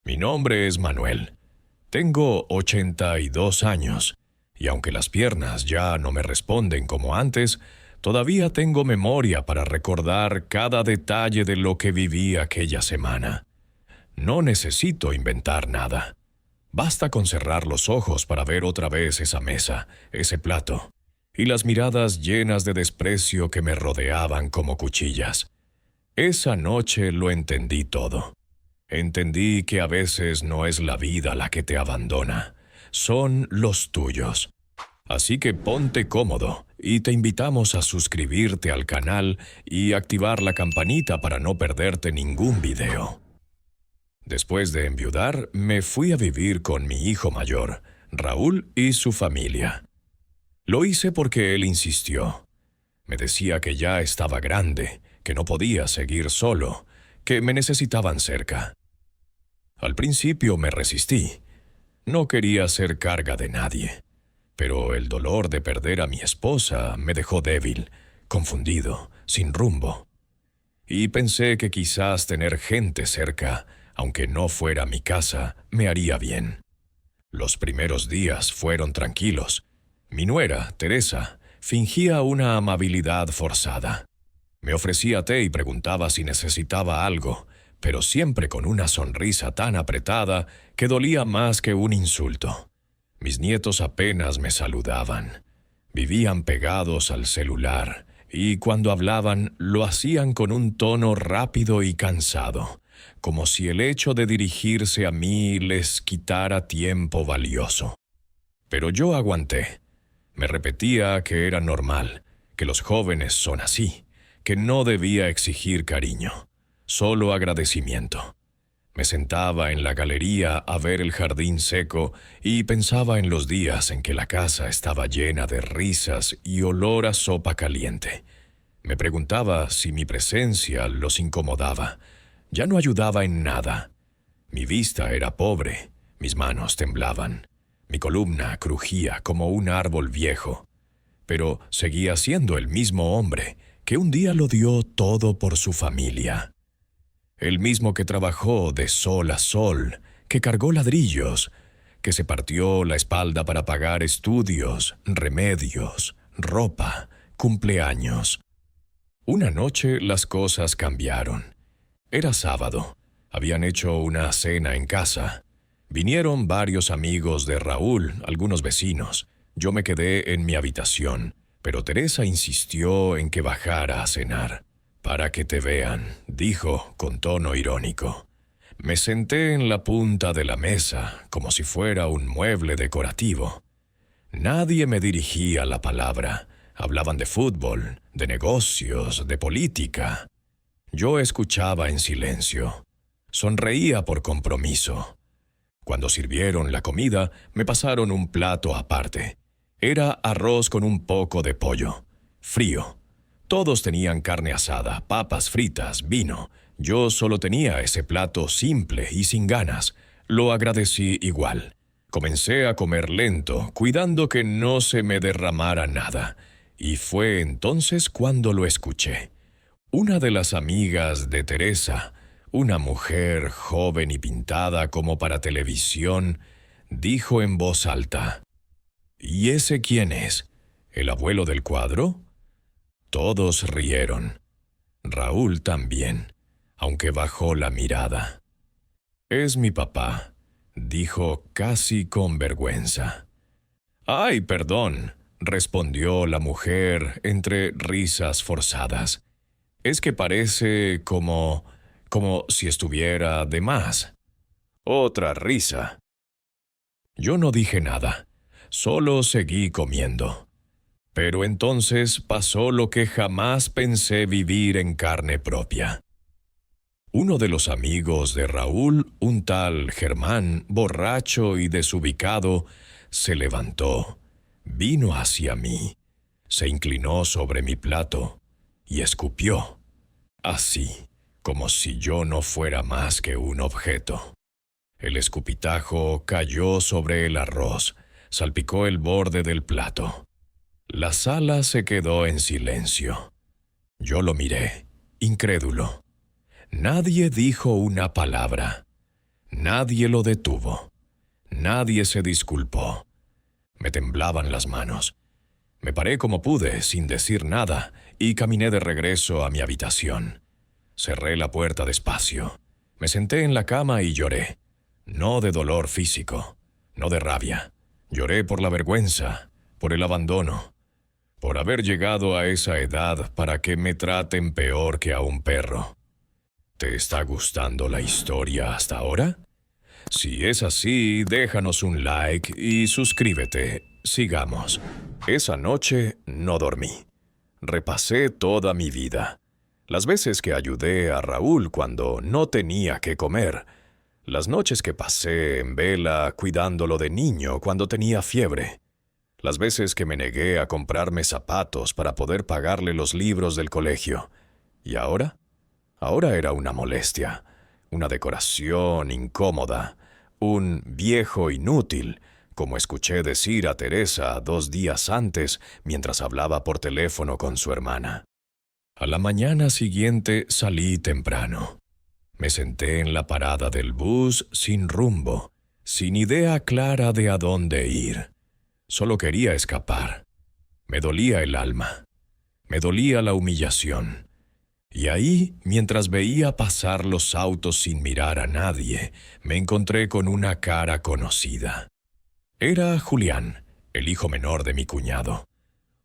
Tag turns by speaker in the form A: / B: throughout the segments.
A: Mi nombre es Manuel. Tengo 82 años, y aunque las piernas ya no me responden como antes, todavía tengo memoria para recordar cada detalle de lo que viví aquella semana. No necesito inventar nada. Basta con cerrar los ojos para ver otra vez esa mesa, ese plato, y las miradas llenas de desprecio que me rodeaban como cuchillas. Esa noche lo entendí todo. Entendí que a veces no es la vida la que te abandona, son los tuyos. Así que ponte cómodo y te invitamos a suscribirte al canal y activar la campanita para no perderte ningún video. Después de enviudar, me fui a vivir con mi hijo mayor, Raúl, y su familia. Lo hice porque él insistió. Me decía que ya estaba grande, que no podía seguir solo, que me necesitaban cerca. Al principio me resistí. No quería ser carga de nadie. Pero el dolor de perder a mi esposa me dejó débil, confundido, sin rumbo. Y pensé que quizás tener gente cerca, aunque no fuera mi casa, me haría bien. Los primeros días fueron tranquilos. Mi nuera, Teresa, fingía una amabilidad forzada. Me ofrecía té y preguntaba si necesitaba algo, pero siempre con una sonrisa tan apretada que dolía más que un insulto. Mis nietos apenas me saludaban. Vivían pegados al celular, y cuando hablaban lo hacían con un tono rápido y cansado, como si el hecho de dirigirse a mí les quitara tiempo valioso. Pero yo aguanté. Me repetía que era normal, que los jóvenes son así, que no debía exigir cariño, solo agradecimiento. Me sentaba en la galería a ver el jardín seco y pensaba en los días en que la casa estaba llena de risas y olor a sopa caliente. Me preguntaba si mi presencia los incomodaba. Ya no ayudaba en nada. Mi vista era pobre, mis manos temblaban, mi columna crujía como un árbol viejo. Pero seguía siendo el mismo hombre que un día lo dio todo por su familia. El mismo que trabajó de sol a sol, que cargó ladrillos, que se partió la espalda para pagar estudios, remedios, ropa, cumpleaños. Una noche las cosas cambiaron. Era sábado. Habían hecho una cena en casa. Vinieron varios amigos de Raúl, algunos vecinos. Yo me quedé en mi habitación, pero Teresa insistió en que bajara a cenar. «Para que te vean», dijo con tono irónico. Me senté en la punta de la mesa, como si fuera un mueble decorativo. Nadie me dirigía la palabra. Hablaban de fútbol, de negocios, de política. Yo escuchaba en silencio. Sonreía por compromiso. Cuando sirvieron la comida, me pasaron un plato aparte. Era arroz con un poco de pollo, frío. Todos tenían carne asada, papas fritas, vino. Yo solo tenía ese plato simple y sin ganas. Lo agradecí igual. Comencé a comer lento, cuidando que no se me derramara nada. Y fue entonces cuando lo escuché. Una de las amigas de Teresa, una mujer joven y pintada como para televisión, dijo en voz alta: «¿Y ese quién es? ¿El abuelo del cuadro?». Todos rieron. Raúl también, aunque bajó la mirada. «Es mi papá», dijo casi con vergüenza. «Ay, perdón», respondió la mujer entre risas forzadas. «Es que parece como si estuviera de más». Otra risa. Yo no dije nada, solo seguí comiendo. Pero entonces pasó lo que jamás pensé vivir en carne propia. Uno de los amigos de Raúl, un tal Germán, borracho y desubicado, se levantó, vino hacia mí, se inclinó sobre mi plato y escupió, así, como si yo no fuera más que un objeto. El escupitajo cayó sobre el arroz, salpicó el borde del plato. La sala se quedó en silencio. Yo lo miré, incrédulo. Nadie dijo una palabra. Nadie lo detuvo. Nadie se disculpó. Me temblaban las manos. Me paré como pude, sin decir nada, y caminé de regreso a mi habitación. Cerré la puerta despacio. Me senté en la cama y lloré. No de dolor físico, no de rabia. Lloré por la vergüenza, por el abandono, por haber llegado a esa edad para que me traten peor que a un perro. ¿Te está gustando la historia hasta ahora? Si es así, déjanos un like y suscríbete. Sigamos. Esa noche no dormí. Repasé toda mi vida. Las veces que ayudé a Raúl cuando no tenía que comer. Las noches que pasé en vela cuidándolo de niño cuando tenía fiebre. Las veces que me negué a comprarme zapatos para poder pagarle los libros del colegio. ¿Y ahora? Ahora era una molestia, una decoración incómoda, un viejo inútil, como escuché decir a Teresa 2 días antes mientras hablaba por teléfono con su hermana. A la mañana siguiente salí temprano. Me senté en la parada del bus sin rumbo, sin idea clara de a dónde ir. Solo quería escapar. Me dolía el alma. Me dolía la humillación. Y ahí, mientras veía pasar los autos sin mirar a nadie, me encontré con una cara conocida. Era Julián, el hijo menor de mi cuñado,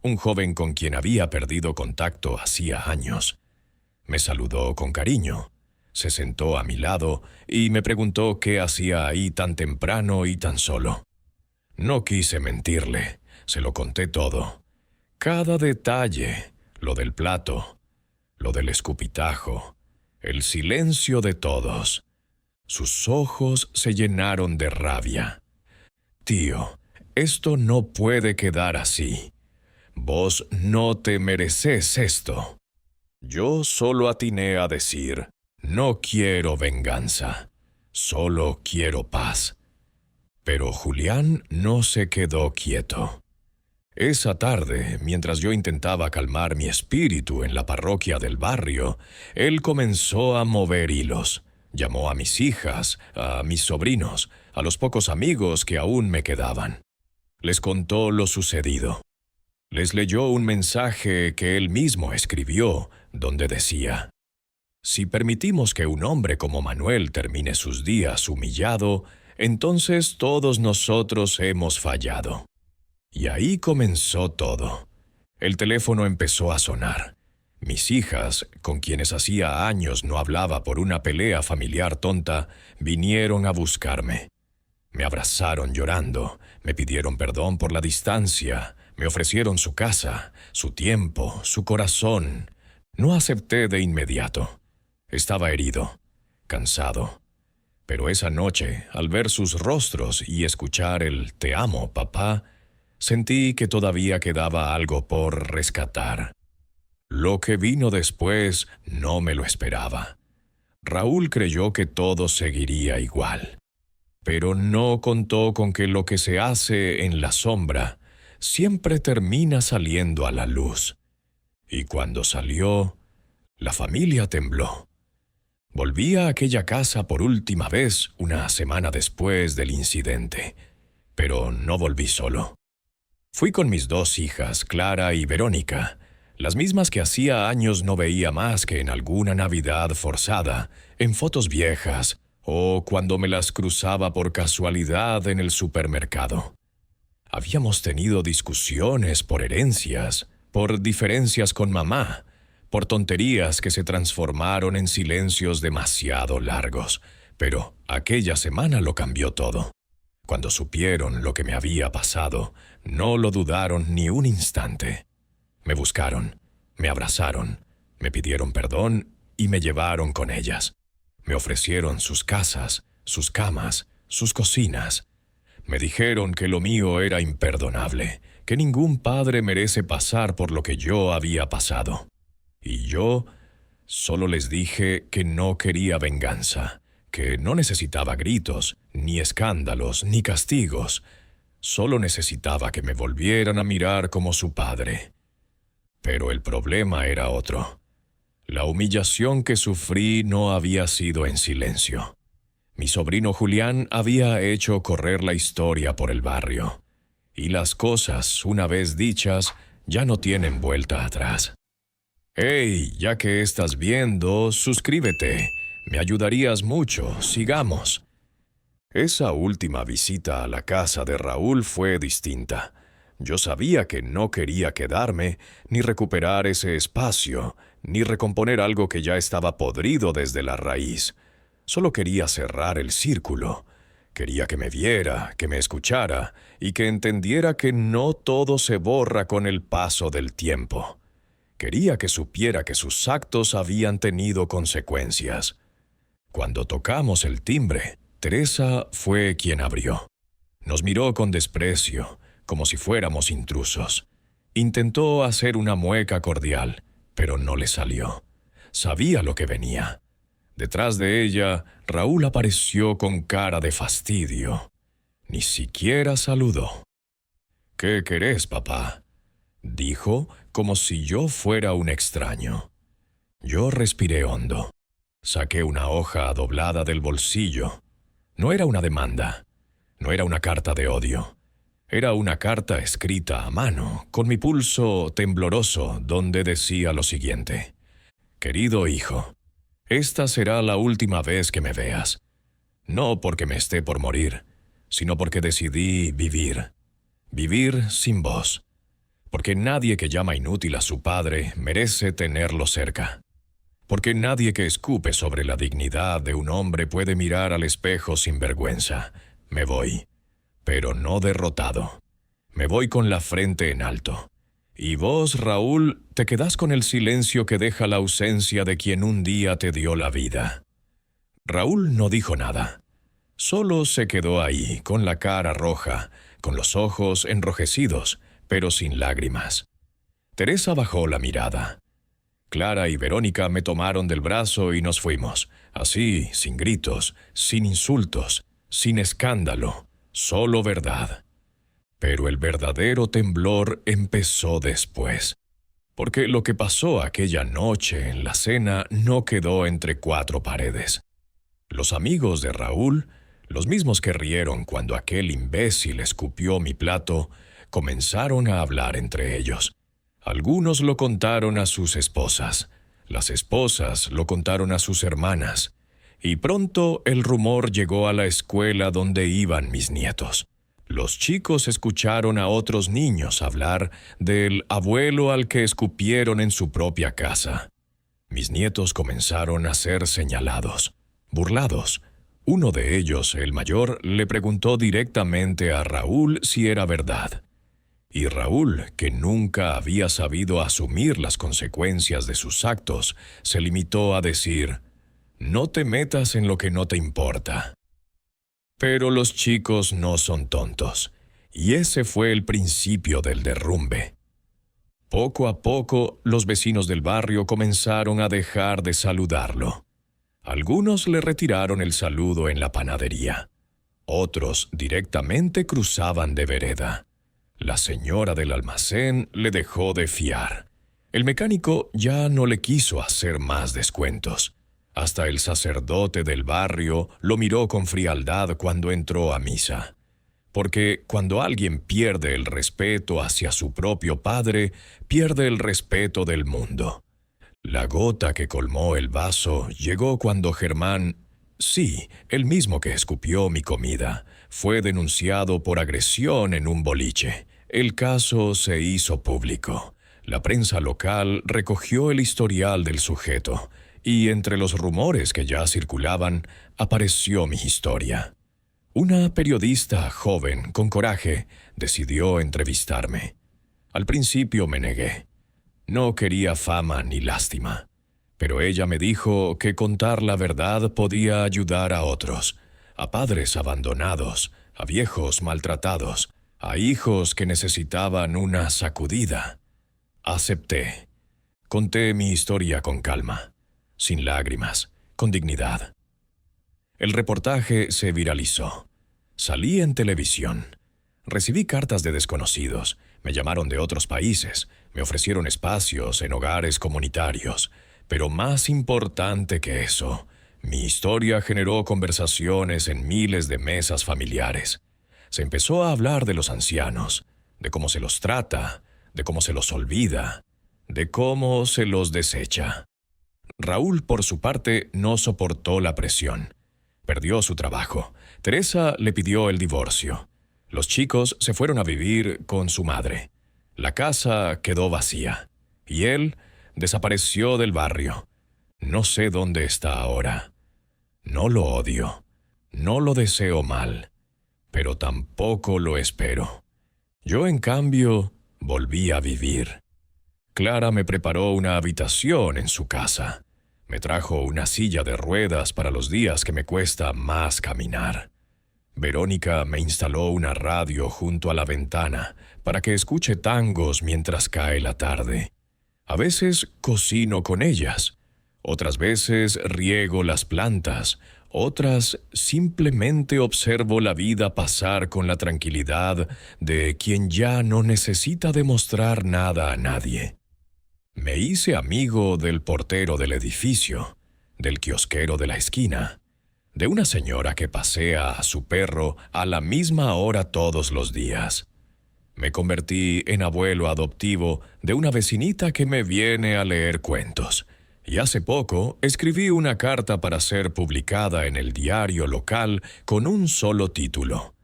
A: un joven con quien había perdido contacto hacía años. Me saludó con cariño, se sentó a mi lado y me preguntó qué hacía ahí tan temprano y tan solo. No quise mentirle, se lo conté todo. Cada detalle, lo del plato, lo del escupitajo, el silencio de todos. Sus ojos se llenaron de rabia. Tío, esto no puede quedar así. Vos no te mereces esto. Yo solo atiné a decir, no quiero venganza, solo quiero paz. Pero Julián no se quedó quieto. Esa tarde, mientras yo intentaba calmar mi espíritu en la parroquia del barrio, él comenzó a mover hilos. Llamó a mis hijas, a mis sobrinos, a los pocos amigos que aún me quedaban. Les contó lo sucedido. Les leyó un mensaje que él mismo escribió, donde decía: si permitimos que un hombre como Manuel termine sus días humillado, entonces todos nosotros hemos fallado. Y ahí comenzó todo. El teléfono empezó a sonar. Mis hijas, con quienes hacía años no hablaba por una pelea familiar tonta, vinieron a buscarme. Me abrazaron llorando, me pidieron perdón por la distancia, me ofrecieron su casa, su tiempo, su corazón. No acepté de inmediato. Estaba herido, cansado. Pero esa noche, al ver sus rostros y escuchar el «Te amo, papá», sentí que todavía quedaba algo por rescatar. Lo que vino después no me lo esperaba. Raúl creyó que todo seguiría igual. Pero no contó con que lo que se hace en la sombra siempre termina saliendo a la luz. Y cuando salió, la familia tembló. Volví a aquella casa por última vez una semana después del incidente, pero no volví solo. Fui con mis 2 hijas, Clara y Verónica, las mismas que hacía años no veía más que en alguna Navidad forzada, en fotos viejas o cuando me las cruzaba por casualidad en el supermercado. Habíamos tenido discusiones por herencias, por diferencias con mamá, por tonterías que se transformaron en silencios demasiado largos, pero aquella semana lo cambió todo. Cuando supieron lo que me había pasado, no lo dudaron ni un instante. Me buscaron, me abrazaron, me pidieron perdón y me llevaron con ellas. Me ofrecieron sus casas, sus camas, sus cocinas. Me dijeron que lo mío era imperdonable, que ningún padre merece pasar por lo que yo había pasado. Y yo solo les dije que no quería venganza, que no necesitaba gritos, ni escándalos, ni castigos. Solo necesitaba que me volvieran a mirar como su padre. Pero el problema era otro. La humillación que sufrí no había sido en silencio. Mi sobrino Julián había hecho correr la historia por el barrio. Y las cosas, una vez dichas, ya no tienen vuelta atrás. Hey, ya que estás viendo, suscríbete. Me ayudarías mucho. Sigamos. Esa última visita a la casa de Raúl fue distinta. Yo sabía que no quería quedarme, ni recuperar ese espacio, ni recomponer algo que ya estaba podrido desde la raíz. Solo quería cerrar el círculo. Quería que me viera, que me escuchara, y que entendiera que no todo se borra con el paso del tiempo. Quería que supiera que sus actos habían tenido consecuencias. Cuando tocamos el timbre, Teresa fue quien abrió. Nos miró con desprecio, como si fuéramos intrusos. Intentó hacer una mueca cordial, pero no le salió. Sabía lo que venía. Detrás de ella, Raúl apareció con cara de fastidio. Ni siquiera saludó. «¿Qué querés, papá?», dijo, como si yo fuera un extraño. Yo respiré hondo. Saqué una hoja doblada del bolsillo. No era una demanda. No era una carta de odio. Era una carta escrita a mano, con mi pulso tembloroso, donde decía lo siguiente: «Querido hijo, esta será la última vez que me veas. No porque me esté por morir, sino porque decidí vivir. Vivir sin vos. Porque nadie que llama inútil a su padre merece tenerlo cerca. Porque nadie que escupe sobre la dignidad de un hombre puede mirar al espejo sin vergüenza. Me voy, pero no derrotado. Me voy con la frente en alto. Y vos, Raúl, te quedás con el silencio que deja la ausencia de quien un día te dio la vida». Raúl no dijo nada. Solo se quedó ahí, con la cara roja, con los ojos enrojecidos, pero sin lágrimas. Teresa bajó la mirada. Clara y Verónica me tomaron del brazo y nos fuimos, así, sin gritos, sin insultos, sin escándalo, solo verdad. Pero el verdadero temblor empezó después, porque lo que pasó aquella noche en la cena no quedó entre cuatro paredes. Los amigos de Raúl, los mismos que rieron cuando aquel imbécil escupió mi plato, comenzaron a hablar entre ellos. Algunos lo contaron a sus esposas, las esposas lo contaron a sus hermanas, y pronto el rumor llegó a la escuela donde iban mis nietos. Los chicos escucharon a otros niños hablar del abuelo al que escupieron en su propia casa. Mis nietos comenzaron a ser señalados, burlados. Uno de ellos, el mayor, le preguntó directamente a Raúl si era verdad. Y Raúl, que nunca había sabido asumir las consecuencias de sus actos, se limitó a decir: «No te metas en lo que no te importa». Pero los chicos no son tontos, y ese fue el principio del derrumbe. Poco a poco, los vecinos del barrio comenzaron a dejar de saludarlo. Algunos le retiraron el saludo en la panadería. Otros directamente cruzaban de vereda. La señora del almacén le dejó de fiar. El mecánico ya no le quiso hacer más descuentos. Hasta el sacerdote del barrio lo miró con frialdad cuando entró a misa. Porque cuando alguien pierde el respeto hacia su propio padre, pierde el respeto del mundo. La gota que colmó el vaso llegó cuando Germán, sí, el mismo que escupió mi comida, fue denunciado por agresión en un boliche. El caso se hizo público. La prensa local recogió el historial del sujeto, y entre los rumores que ya circulaban, apareció mi historia. Una periodista joven, con coraje, decidió entrevistarme. Al principio me negué. No quería fama ni lástima. Pero ella me dijo que contar la verdad podía ayudar a otros, a padres abandonados, a viejos maltratados, a hijos que necesitaban una sacudida. Acepté. Conté mi historia con calma, sin lágrimas, con dignidad. El reportaje se viralizó. Salí en televisión. Recibí cartas de desconocidos. Me llamaron de otros países. Me ofrecieron espacios en hogares comunitarios. Pero más importante que eso, Mi historia generó conversaciones en miles de mesas familiares. Se empezó a hablar de los ancianos, de cómo se los trata, de cómo se los olvida, de cómo se los desecha. Raúl, por su parte, no soportó la presión. Perdió su trabajo. Teresa le pidió el divorcio. Los chicos se fueron a vivir con su madre. La casa quedó vacía. Y él desapareció del barrio. No sé dónde está ahora. No lo odio. No lo deseo mal. Pero tampoco lo espero. Yo, en cambio, volví a vivir. Clara me preparó una habitación en su casa. Me trajo una silla de ruedas para los días que me cuesta más caminar. Verónica me instaló una radio junto a la ventana para que escuche tangos mientras cae la tarde. A veces cocino con ellas. Otras veces riego las plantas. Otras simplemente observo la vida pasar con la tranquilidad de quien ya no necesita demostrar nada a nadie. Me hice amigo del portero del edificio, del kiosquero de la esquina, de una señora que pasea a su perro a la misma hora todos los días. Me convertí en abuelo adoptivo de una vecinita que me viene a leer cuentos. Y hace poco escribí una carta para ser publicada en el diario local con un solo título.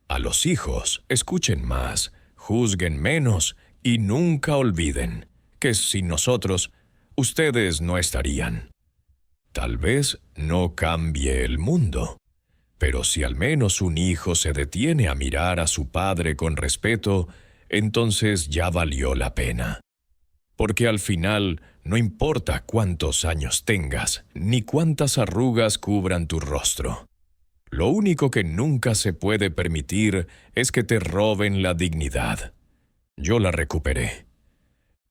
A: A los hijos, escuchen más, juzguen menos y nunca olviden que sin nosotros, ustedes no estarían. Tal vez no cambie el mundo, pero si al menos un hijo se detiene a mirar a su padre con respeto, entonces ya valió la pena. Porque al final no importa cuántos años tengas, ni cuántas arrugas cubran tu rostro. Lo único que nunca se puede permitir es que te roben la dignidad. Yo la recuperé.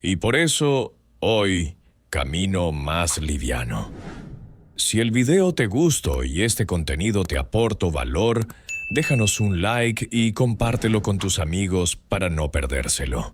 A: Y por eso, hoy, camino más liviano. Si el video te gustó y este contenido te aportó valor, déjanos un like y compártelo con tus amigos para no perdérselo.